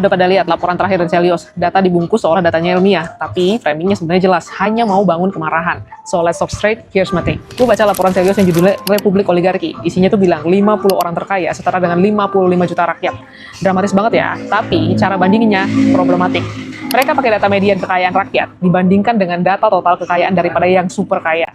Udah pada lihat laporan terakhir dari Celios, data dibungkus seolah datanya ilmiah, tapi framingnya sebenarnya jelas, hanya mau bangun kemarahan. So let's stop straight, here's my take. Gue baca laporan Celios yang judulnya Republik Oligarki. Isinya tuh bilang 50 orang terkaya setara dengan 55 juta rakyat. Dramatis banget ya, tapi cara bandinginnya problematik. Mereka pakai data median kekayaan rakyat dibandingkan dengan data total kekayaan daripada yang super kaya.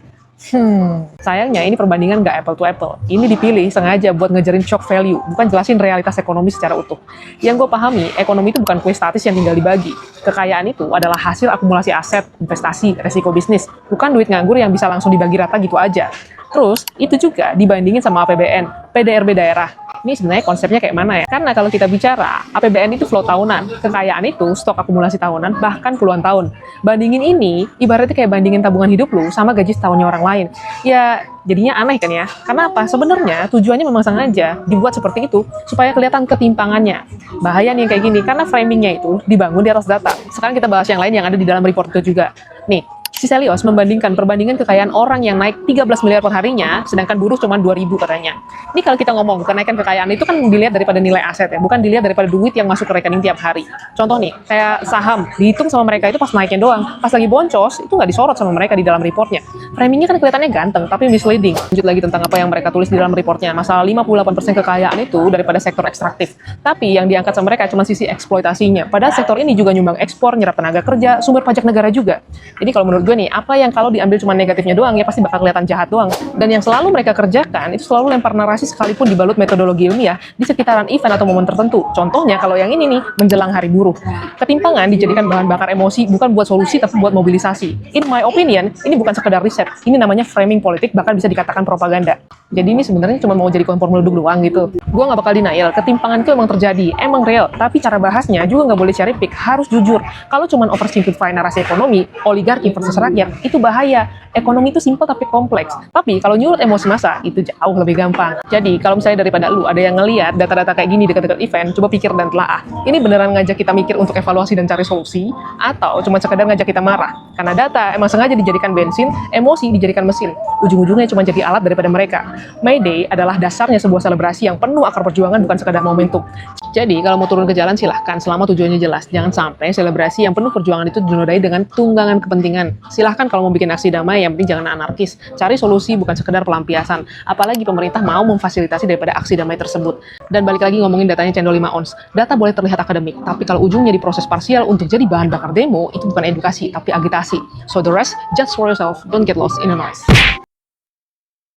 Sayangnya ini perbandingan nggak apple to apple. Ini dipilih sengaja buat ngejarin shock value, bukan jelasin realitas ekonomi secara utuh. Yang gue pahami, ekonomi itu bukan kue statis yang tinggal dibagi. Kekayaan itu adalah hasil akumulasi aset, investasi, resiko bisnis, bukan duit nganggur yang bisa langsung dibagi rata gitu aja. Terus, itu juga dibandingin sama APBN, PDRB daerah. Ini sebenarnya konsepnya kayak mana ya? Karena kalau kita bicara, APBN itu flow tahunan, kekayaan itu stok akumulasi tahunan, bahkan puluhan tahun. Bandingin ini, ibaratnya kayak bandingin tabungan hidup lu sama gaji setahunnya orang lain. Ya, jadinya aneh kan ya? Karena apa? Sebenarnya tujuannya memang sengaja dibuat seperti itu, supaya kelihatan ketimpangannya. Bahaya nih yang kayak gini, karena framingnya itu dibangun di atas data. Sekarang kita bahas yang lain yang ada di dalam report itu juga. Nih, si Celios membandingkan perbandingan kekayaan orang yang naik 13 miliar per harinya, sedangkan buruh cuma 2.000 katanya. Ini kalau kita ngomong kenaikan kekayaan itu kan dilihat daripada nilai aset ya, bukan dilihat daripada duit yang masuk ke rekening tiap hari. Contoh nih, kayak saham, dihitung sama mereka itu pas naiknya doang. Pas lagi boncos, itu nggak disorot sama mereka di dalam reportnya. Framingnya kan kelihatannya ganteng, tapi misleading. Lanjut lagi tentang apa yang mereka tulis di dalam reportnya. Masalah 58% kekayaan itu daripada sektor ekstraktif. Tapi yang diangkat sama mereka cuma sisi eksploitasinya. Padahal sektor ini juga nyumbang ekspor, nyerap tenaga kerja, sumber pajak negara juga. Jadi kalau menurut gue nih, apa yang kalau diambil cuma negatifnya doang ya pasti bakal kelihatan jahat doang. Dan yang selalu mereka kerjakan itu selalu lempar narasi sekalipun dibalut metodologi ilmiah di sekitaran event atau momen tertentu. Contohnya kalau yang ini nih, menjelang hari buruh. Ketimpangan dijadikan bahan bakar emosi bukan buat solusi tapi buat mobilisasi. In my opinion, ini bukan sekedar riset. Ini namanya framing politik, bahkan bisa dikatakan propaganda. Jadi ini sebenarnya cuma mau jadi kompor meleduk doang gitu. Gua nggak bakal denial, ketimpangan itu emang terjadi, emang real. Tapi cara bahasnya juga nggak boleh cherry pick, harus jujur. Kalau cuma oversimplify narasi ekonomi, oligarki versus rakyat, itu bahaya. Ekonomi itu simpel tapi kompleks. Tapi kalau nyulut emosi massa, itu jauh lebih gampang. Jadi kalau misalnya daripada lu ada yang ngelihat data-data kayak gini dekat-dekat event, coba pikir dan telaah. Ini beneran ngajak kita mikir untuk evaluasi dan cari solusi, atau cuma sekedar ngajak kita marah? Karena data emang sengaja dijadikan bensin, emosi dijadikan mesin. Ujung-ujungnya cuma jadi alat daripada mereka. May Day adalah dasarnya sebuah selebrasi yang penuh akar perjuangan, bukan sekadar momentum. Jadi kalau mau turun ke jalan silahkan, selama tujuannya jelas. Jangan sampai selebrasi yang penuh perjuangan itu dinodai dengan tunggangan kepentingan. Silahkan kalau mau bikin aksi damai, yang penting jangan anarkis. Cari solusi bukan sekedar pelampiasan. Apalagi pemerintah mau memfasilitasi daripada aksi damai tersebut. Dan balik lagi ngomongin datanya cendol 5 ons. Data boleh terlihat akademik, tapi kalau ujungnya diproses parsial untuk jadi bahan bakar demo, itu bukan edukasi, tapi agitasi. So the rest, just for yourself, don't get lost in the noise.